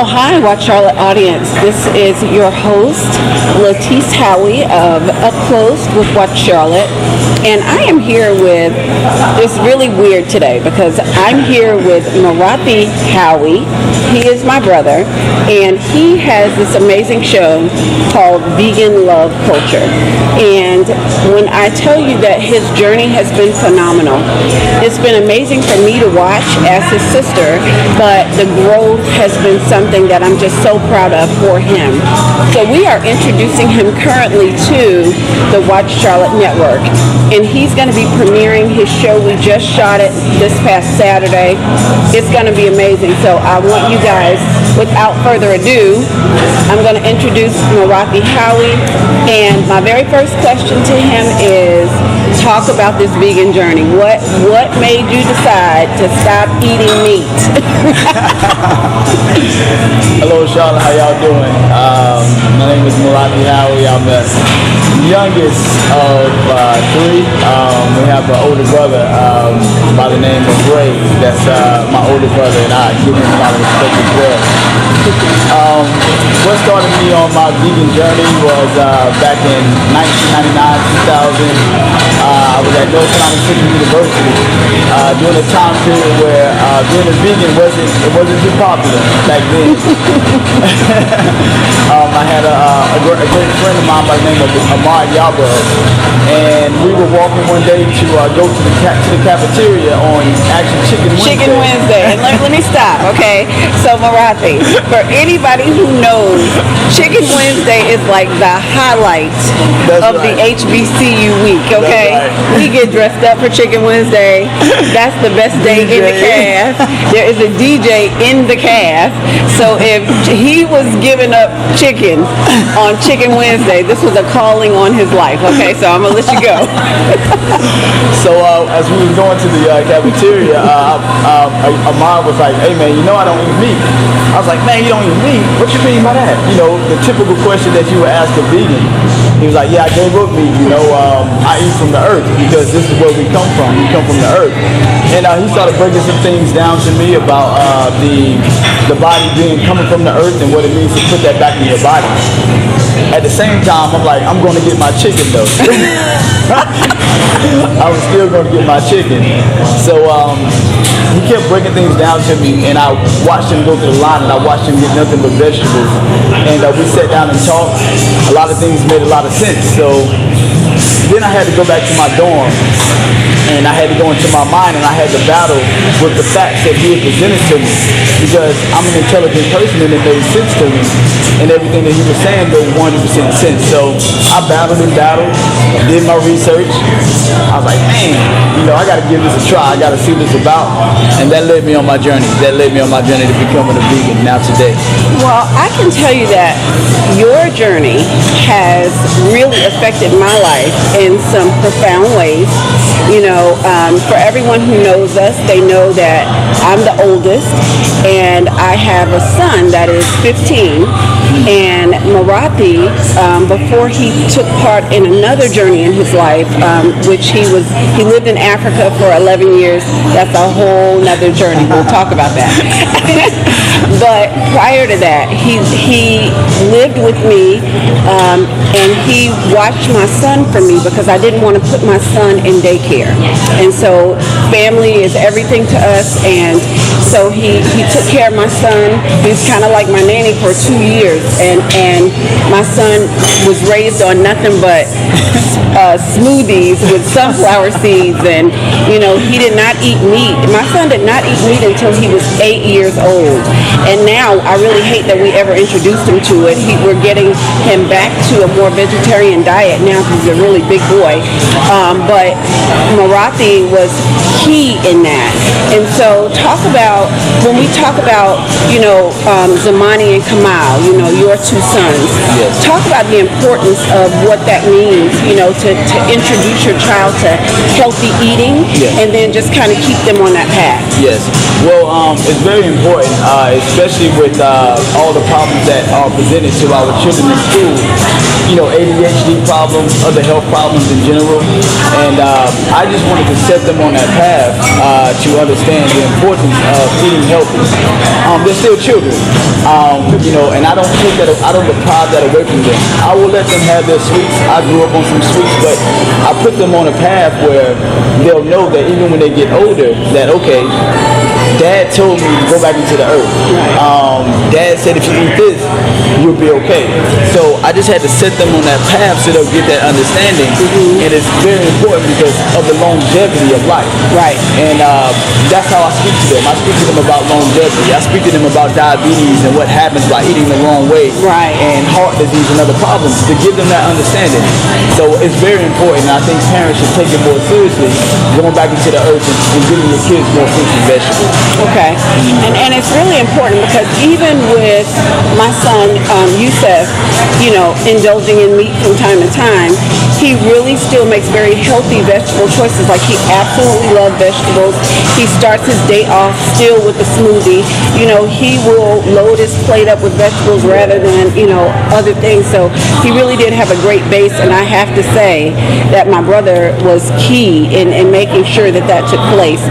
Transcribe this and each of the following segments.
Well, hi, Watch Charlotte audience. This is your host, Latise Howie of Up Close with Watch Charlotte. And I am here with, it's really weird today because I'm here with Morathi Howie. He is my brother, and he has this amazing show called Vegan Love Culture. And when I tell you that his journey has been phenomenal, it's been amazing for me to watch as his sister, but the growth has been something that I'm just so proud of for him. So we are introducing him currently to the Watch Charlotte Network, and he's going to be premiering his show. We just shot it this past Saturday. It's going to be amazing. So I want you guys, without further ado, I'm going to introduce Morathi Howie, and my very first question to him is, talk about this vegan journey. What made you decide to stop eating meat? Hello, Charlotte. How y'all doing? My name is Morathi Howie. I'm the youngest of three. We have an older brother by the name of Ray. That's my older brother, and I give him a lot of respect as well. What started me on my vegan journey was back in 1999, 2000. I was at North Carolina Central University during a time period where being a vegan wasn't too popular back then. I had a great friend of mine by the name of Howie, and we were walking one day to go to the cafeteria on actually Chicken Wednesday. And let me stop, okay? So Morathi, for anybody who knows, Chicken Wednesday is like the highlight of the HBCU week, okay? Right. We get dressed up for Chicken Wednesday. That's the best day in the cast. There is a DJ in the cast. So if he was giving up chicken on Chicken Wednesday, this was a calling on his life, okay? So I'm going to let you go. So as we were going to the cafeteria, Amar was like, "Hey man, you know I don't eat meat." I was like, "Man, you don't eat meat? What you mean by that?" You know, the typical question that you would ask a vegan. He was like, "Yeah, I gave up meat. You know, I eat from the earth because this is where we come from. We come from the earth." And he started breaking some things down to me about the body being coming from the earth and what it means to put that back in your body. At the same time, I'm like, I'm going to get my chicken though. I was still going to get my chicken. So he kept breaking things down to me, and I watched him go through the line, and I watched him get nothing but vegetables. And we sat down and talked. A lot of things made a lot of sense. So then I had to go back to my dorm, and I had to go into my mind, and I had to battle with the facts that he had presented to me, because I'm an intelligent person and it made sense to me, and everything that he was saying made 100% sense. So I battled and battled, did my research. I was like, man, you know, I got to give this a try. I got to see what it's about, and that led me on my journey. That led me on my journey to becoming a vegan now today. Well, I can tell you that your journey has really affected my life in some profound ways. You know, for everyone who knows us, they know that I'm the oldest, and I have a son that is 15. And Morathi, before he took part in another journey in his life, which he lived in Africa for 11 years. That's a whole nother journey. We'll talk about that. But prior to that, he lived with me, and he watched my son for me because I didn't want to put my son in daycare. And so family is everything to us, and so he took care of my son. He was kind of like my nanny for 2 years, and my son was raised on nothing but smoothies with sunflower seeds, and you know, he did not eat meat. My son did not eat meat until he was 8 years old, and now I really hate that we ever introduced him to it. We're getting him back to a more vegetarian diet now because he's a really big boy, but Morathi was key in that. And so when we talk about, you know, Zamani and Kamal, you know, your two sons, yes. Talk about the importance of what that means, you know, to introduce your child to healthy eating, yes. And then just kind of keep them on that path. Yes. Well, it's very important, especially with all the problems that are presented to our children in school. You know, ADHD problems, other health problems in general. And I just wanted to set them on that path path to understand the importance of eating healthy. They're still children, and I don't deprive that away from them. I will let them have their sweets. I grew up on some sweets, but I put them on a path where they'll know that even when they get older, that okay, Dad told me to go back into the earth. Dad said if you eat this, you'll be okay. So I just had to set them on that path so they'll get that understanding. And it's very important because of the longevity of life. Right. And that's how I speak to them. I speak to them about longevity. I speak to them about diabetes and what happens by eating the wrong way. Right. And heart disease and other problems, to give them that understanding. So it's very important. I think parents should take it more seriously, going back into the earth and giving your kids more fruits and vegetables. Okay. And it's really important because even with my son, Yusef, indulging in meat from time to time, he really still makes very healthy vegetable choices. Like, he absolutely loves vegetables. He starts his day off still with a smoothie. He will load his plate up with vegetables rather than, other things. So he really did have a great base, and I have to say that my brother was key in making sure that took place.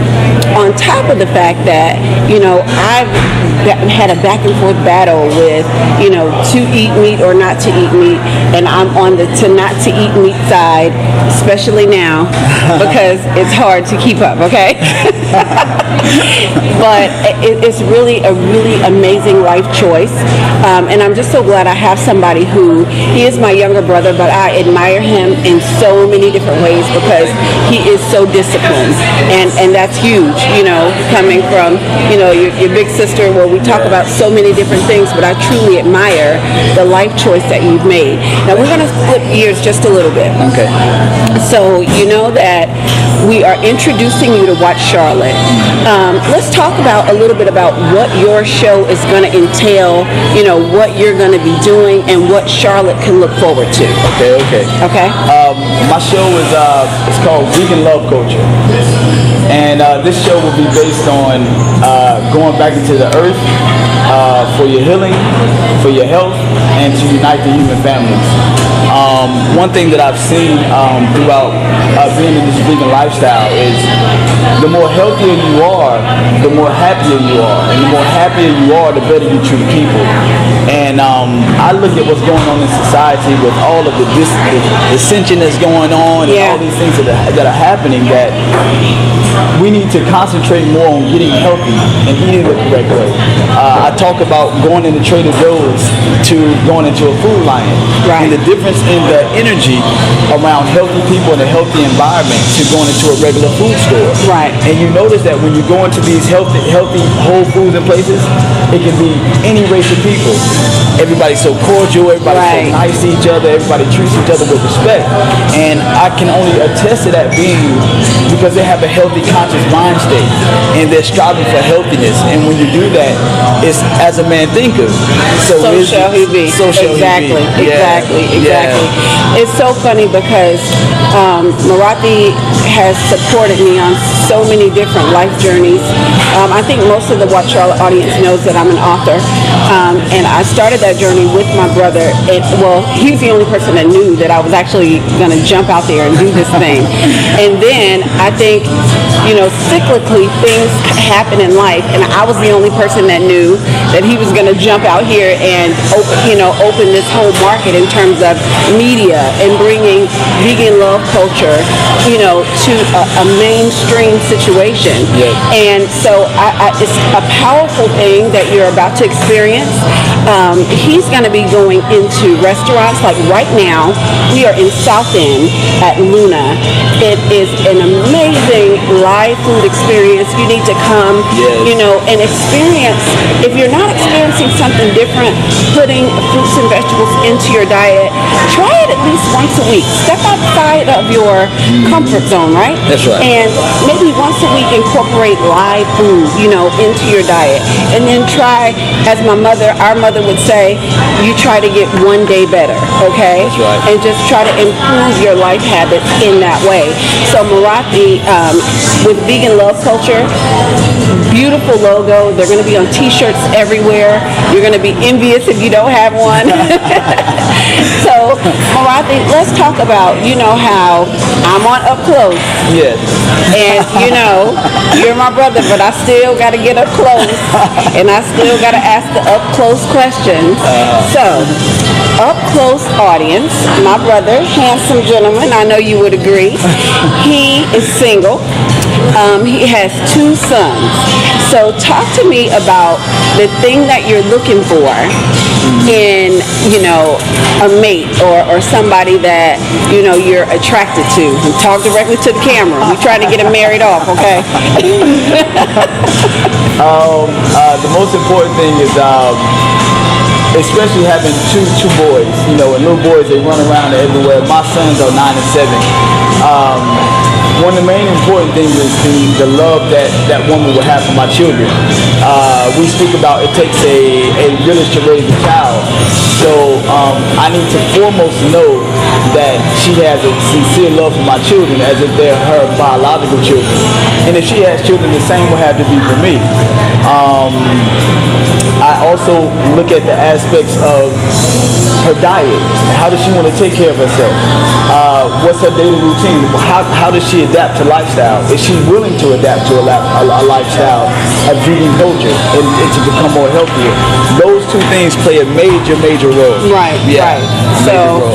On top of the fact that, I've had a back and forth battle with, to eat meat or not to eat meat, and I'm on the to not to eat meat side, especially now, because it's hard to keep up, okay? But it's really a really amazing life choice, and I'm just so glad I have somebody who, he is my younger brother, but I admire him in so many different ways because he is so disciplined, and that's huge, coming from, your big sister, where we talk about so many different things, but I truly admire the life choice that you've made. Now we're going to flip gears just a little bit. Okay. So you know that we are introducing you to Watch Charlotte. Let's talk about a little bit about what your show is going to entail, what you're going to be doing, and what Charlotte can look forward to. Okay. My show is it's called Vegan Love Culture. And this show will be based on going back into the earth for your healing, for your health, and to unite the human families. One thing that I've seen throughout being in this vegan lifestyle is the more healthier you are, the more happier you are. And the more happier you are, the better you treat people. And I look at what's going on in society with all of the dissension that's going on and all these things that are happening, that we need to concentrate more on getting healthy and eating the correct way. I talk about going into Trader Joe's to going into a Food Lion. Right. And the difference in the energy around healthy people and a healthy environment to going into a regular food store. Right. And you notice that when you go into these healthy whole foods and places, it can be any race of people. Everybody's so cordial, everybody's so nice to each other, everybody treats each other with respect. And I can only attest to that being because they have a healthy, conscious mind state and they're striving for healthiness. And when you do that, it's as a man thinketh, so shall he be. So shall he be. Exactly. It's so funny because Morathi has supported me on so many different life journeys. I think most of the Watch Charlotte audience knows that I'm an author, and I started that journey with my brother. He's the only person that knew that I was actually going to jump out there and do this thing. And then I think, cyclically things happen in life, and I was the only person that knew that he was going to jump out here and open this whole market in terms of media and bringing vegan love culture, to a mainstream situation. Yes. And so it's a powerful thing that you're about to experience. He's going to be going into restaurants. Like right now, we are in South End at Luna. It is an amazing live food experience. You need to come, and experience. If you're not experiencing something different, putting fruits and vegetables into your diet, try it at least once a week. Step outside of your comfort zone, right? That's right. And maybe once a week incorporate live food, into your diet. And then try, as our mother would say, you try to get one day better, okay? That's right. And just try to improve your life habits in that way. So Morathi, with vegan love culture. Beautiful logo. They're going to be on t-shirts everywhere. You're going to be envious if you don't have one. So, Morathi, let's talk about, how I'm on Up Close. Yes. And, you're my brother, but I still got to get up close. And I still got to ask the up close questions. So, up close audience, my brother, handsome gentleman, I know you would agree. He is single. He has 2 sons. So talk to me about the thing that you're looking for in, a mate or somebody that, you're attracted to. And talk directly to the camera. We're trying to get him married off, okay? The most important thing is especially having two boys, and little boys, they run around everywhere. My sons are 9 and 7. One of the main important things is the love that woman will have for my children. We speak about it takes a village to raise a child. So I need to foremost know that she has a sincere love for my children as if they're her biological children. And if she has children, the same will have to be for me. I also look at the aspects of her diet. How does she want to take care of herself? What's her daily routine? How does she adapt to lifestyle? Is she willing to adapt to a lifestyle of vegan culture and to become more healthier? Those 2 things play a major role. Right, yeah, right. So,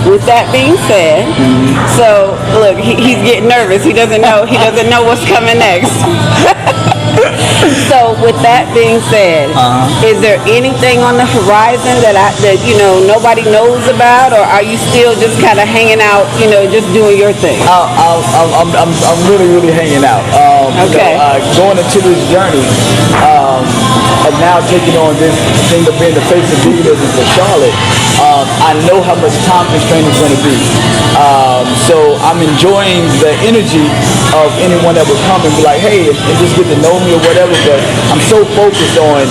with that being said, so look, he's getting nervous. He doesn't know what's coming next. So with that being said, is there anything on the horizon that nobody knows about, or are you still just kind of hanging out, just doing your thing? I'm really hanging out. Okay. Going into this journey, and now taking on this thing of being the face of veganism for Charlotte, I know how much time constraint is going to be. So I'm enjoying the energy of anyone that would come and be like, hey, and just get to know me or whatever, but I'm so focused on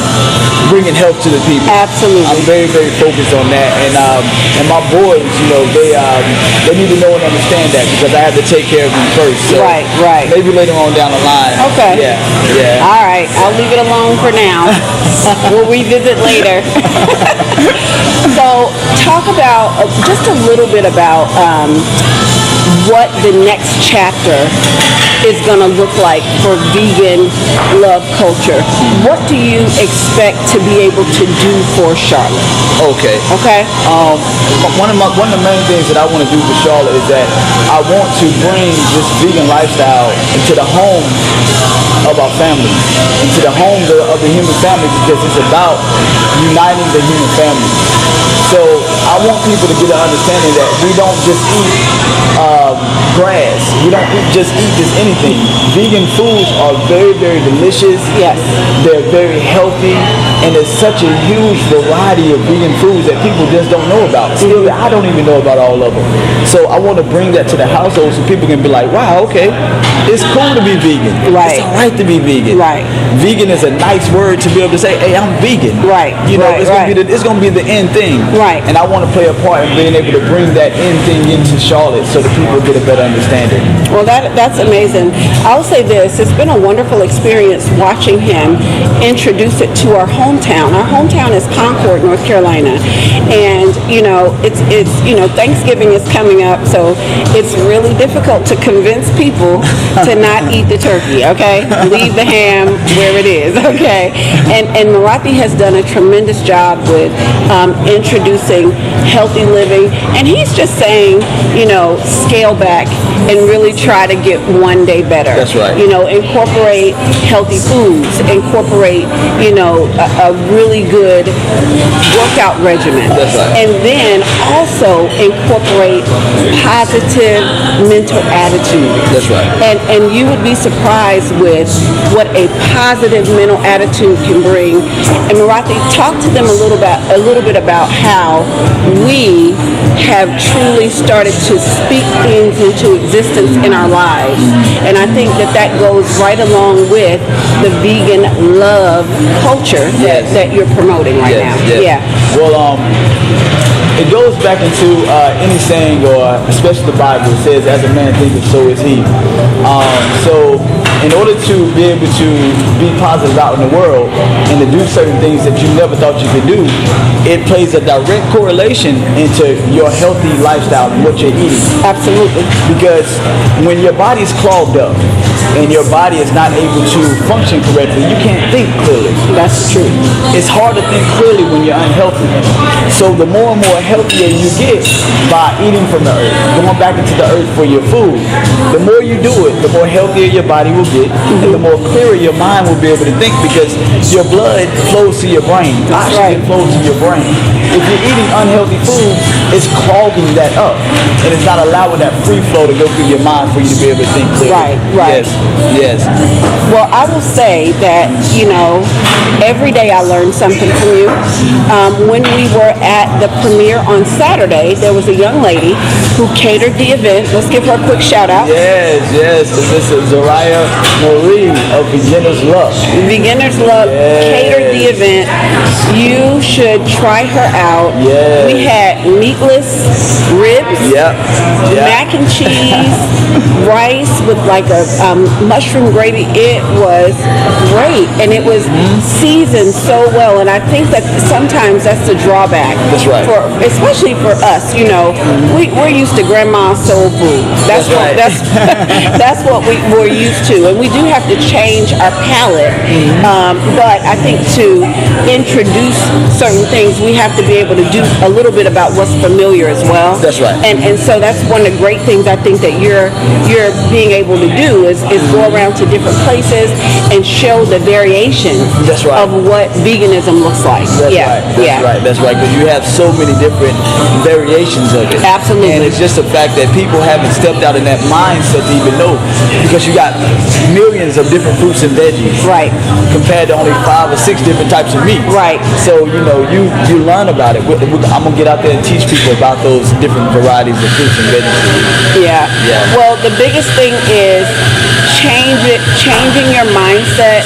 bringing health to the people. Absolutely. I'm very focused on that, and my boys, they need to know and understand that because I have to take care of them first. So right. Maybe later on down the line. Okay. Yeah. All right, I'll leave it alone for now. We'll revisit later. So talk about just a little bit about what the next chapter is going to look like for vegan love culture. What do you expect to be able to do for Charlotte? Okay. One of the main things that I want to do for Charlotte is that I want to bring this vegan lifestyle into the home of our family, into the home of the human family, because it's about uniting the human family. So I want people to get an understanding that we don't just eat grass. We don't just eat anything. Vegan foods are very delicious. Yes. They're very healthy, and there's such a huge variety of vegan foods that people just don't know about. Still, I don't even know about all of them. So I want to bring that to the household so people can be like, wow, okay, it's cool to be vegan. Right. It's all right to be vegan. Right. Vegan is a nice word to be able to say, hey, I'm vegan. Right. It's gonna be the end thing. Right. And I want to play a part in being able to bring that end thing into Charlotte so that people get a better understanding. Well, that's amazing. I'll say this: it's been a wonderful experience watching him introduce it to our hometown. Our hometown is Concord, North Carolina, and it's Thanksgiving is coming up, so it's really difficult to convince people to not eat the turkey. Okay, leave the ham where it is. Okay, and Morathi has done a tremendous job with introducing healthy living, and he's just saying, scale back and really try to get one day better. That's right. Incorporate healthy foods, incorporate, a really good workout regimen. That's right. And then also incorporate positive mental attitude. That's right. And you would be surprised with what a positive mental attitude can bring. And Morathi, talk to them a little bit about how we have truly started to speak things into existence in our lives. And I think that goes right along with the vegan love culture that you're promoting right now. Yes. Yeah. Well, it goes back into any saying, or especially the Bible says, "As a man thinketh, so is he." So, in order to be able to be positive out in the world and to do certain things that you never thought you could do, it plays a direct correlation into your healthy lifestyle and what you're eating. Absolutely. Because when your body's clogged up and your body is not able to function correctly, you can't think clearly. That's true. It's hard to think clearly when you're unhealthy. So the more and more healthier you get by eating from the earth, going back into the earth for your food, the more you do it, the more healthier your body will get, and the more clearer your mind will be able to think, because your blood flows to your brain. Oxygen flows to your brain. If you're eating unhealthy food, it's clogging that up, and it's not allowing that free flow to go through your mind for you to be able to think clearly. Right. Yes. Well, I will say that, every day I learn something from you. When we were at the premiere on Saturday, there was a young lady who catered the event. Let's give her a quick shout out. Yes. This is Zariah Marie of Beginner's Luck. Beginner's Luck catered the event. You should try her out. Yes. We had meatless ribs, mac and cheese, rice with like a mushroom gravy. It was great, and it was seasoned so well. And I think that sometimes that's the drawback. That's right. Especially for us, we're used to grandma's soul food. That's what we're used to, and we do have to change our palate. But I think to introduce certain things, we have to be able to do a little bit about what's familiar as well. That's right. And so that's one of the great things I think that you're being able to do is go around to different places and show the variations of what veganism looks like. That's right. Because you have so many different variations of it. Absolutely. And it's just the fact that people haven't stepped out in that mindset to even know, because you got millions of different fruits and veggies. Right. Compared to only 5 or 6 different types of meat. Right. So, you learn about it. I'm going to get out there and teach people about those different varieties of fruits and veggies. Yeah. Well, the biggest thing is changing your mindset.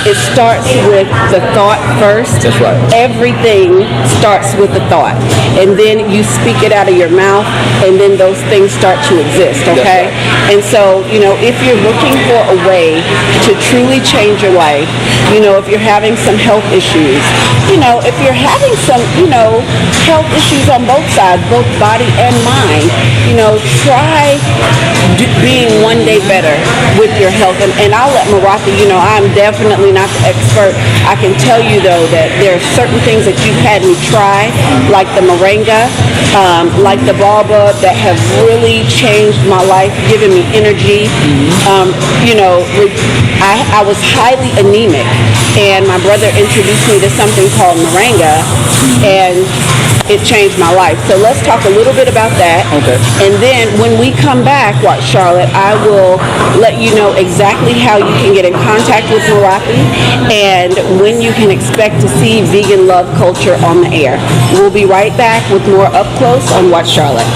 It starts with the thought first. That's right. Everything starts with the thought, and then you speak it out of your mouth, and then those things start to exist. Okay. Right. And so, if you're looking for a way to truly change your life, if you're having some health issues, if you're having some, health issues on both sides, both body and mind, try being one day better with your health. And I'll let Morathi, I'm definitely not the expert. I can tell you, though, that there are certain things that you've had me try, like the moringa, like the baobab, that have really changed my life, given me energy. I was highly anemic, and my brother introduced me to something called moringa, and it changed my life. So let's talk a little bit about that. Okay. And then when we come back, Charlotte, I will let you know exactly how you can get in contact with Morathi and when you can expect to see Vegan Love Culture on the air. We'll be right back with more Up Close on Watch Charlotte.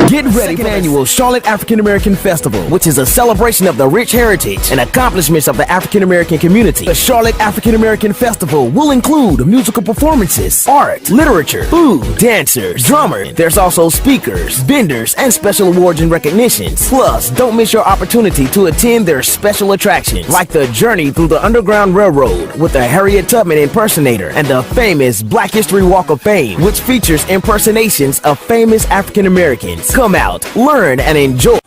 Get ready for the annual Charlotte African American Festival, which is a celebration of the rich heritage and accomplishments of the African American community. The Charlotte African American Festival will include musical performances, art, literature, food, dancers, drummers. There's also speakers, vendors, and special awards and recognitions. Plus, don't miss your opportunity to attend their special attractions, like the Journey Through the Underground Railroad with the Harriet Tubman impersonator and the famous Black History Walk of Fame, which features impersonations of famous African Americans. Come out, learn, and enjoy.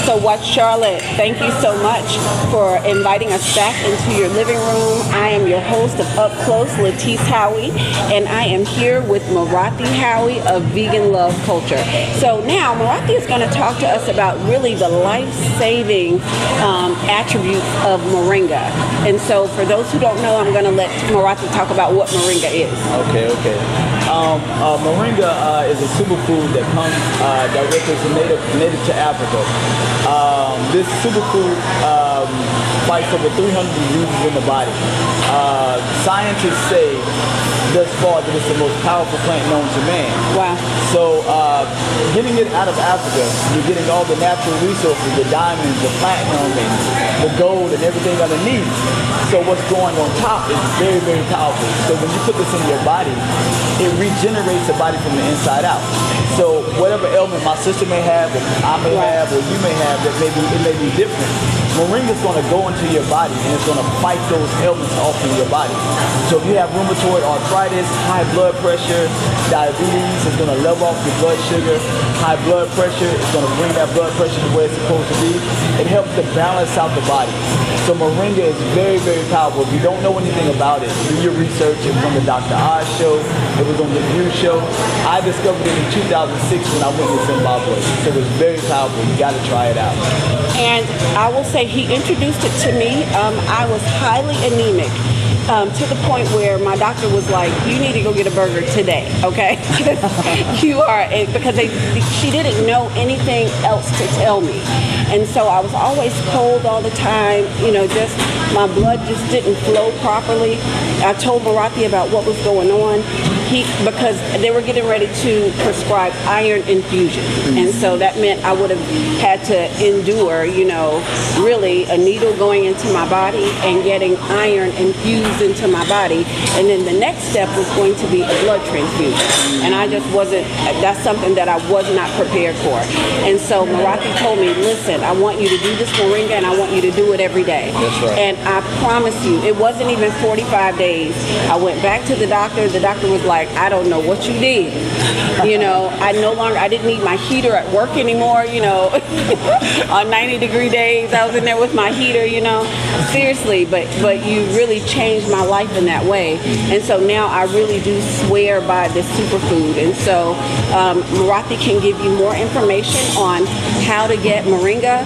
So Watch Charlotte, thank you so much for inviting us back into your living room. I am your host of Up Close, Latise Howie, and I am here with Morathi Howie of Vegan Love Culture. So now Morathi is going to talk to us about really the life-saving attributes of moringa. And so for those who don't know, I'm going to let Morathi talk about what moringa is. Okay. Moringa is a superfood that comes directly from native to Africa. This superfood fights over 300 diseases in the body. Scientists say thus far that it's the most powerful plant known to man. Wow. So getting it out of Africa, you're getting all the natural resources, the diamonds, the platinum, and the gold, and everything underneath. So what's going on top is very, very powerful. So when you put this in your body, it regenerates the body from the inside out. So whatever ailment my sister may have, or I may have, or you may have, it may be different. Moringa's going to go into your body and it's going to fight those ailments off in your body. So if you have rheumatoid arthritis, high blood pressure, diabetes, it's going to level off your blood sugar. High blood pressure, it's going to bring that blood pressure to where it's supposed to be. It helps to balance out the body. So Moringa is very, very powerful. If you don't know anything about it, do your research. It was on the Dr. Oz show. It was on the View show. I discovered it in 2006 when I went to Zimbabwe. So it's very powerful. You got to try it out. And I will say he introduced it to me. I was highly anemic. To the point where my doctor was like, you need to go get a burger today, okay? You are, because she didn't know anything else to tell me. And so I was always cold all the time, just my blood just didn't flow properly. I told Morathi about what was going on. Because they were getting ready to prescribe iron infusion. And so that meant I would have had to endure, really a needle going into my body and getting iron infused into my body. And then the next step was going to be a blood transfusion. And I just that's something that I was not prepared for. And so Morathi told me, listen, I want you to do this Moringa and I want you to do it every day. That's right. And I promise you, it wasn't even 45 days. I went back to the doctor. The doctor was like, I don't know what you did. I didn't need my heater at work anymore, on 90-degree days. I was in there with my heater, seriously, but you really changed my life in that way. And so now I really do swear by this superfood. And so Morathi can give you more information on how to get Moringa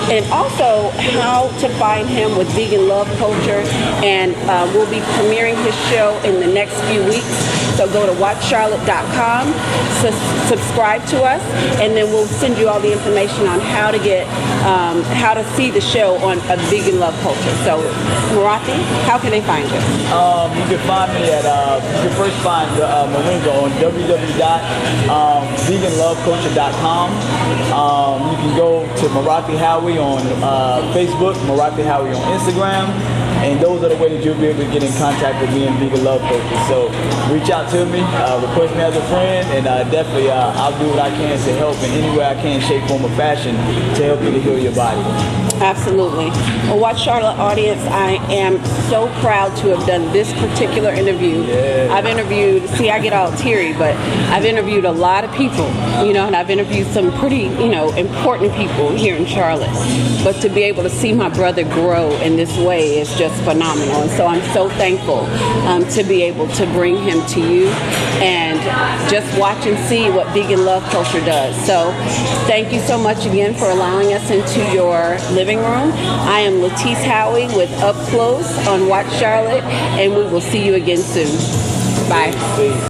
and also how to find him with Vegan Love Culture. And we'll be premiering his show in the next few weeks. So go to watchcharlotte.com, subscribe to us, and then we'll send you all the information on how to see the show on a Vegan Love Culture. So, Morathi, how can they find you? You can find me you can first find Moringa on www.veganloveculture.com. You can go to Morathi Howie on Facebook, Morathi Howie on Instagram. And those are the ways that you'll be able to get in contact with me and Vegan Love Culture. So reach out to me, request me as a friend, and definitely I'll do what I can to help in any way I can, shape, form, or fashion to help you to heal your body. Absolutely. Well, Watch Charlotte audience, I am so proud to have done this particular interview. Yeah. I've interviewed, I get all teary, but I've interviewed a lot of people, and I've interviewed some pretty, important people here in Charlotte. But to be able to see my brother grow in this way is just phenomenal. And so I'm so thankful to be able to bring him to you and just watch and see what Vegan Love Culture does. So thank you so much again for allowing us into your living room. I am Latise Howie with Up Close on Watch Charlotte, and we will see you again soon. Bye.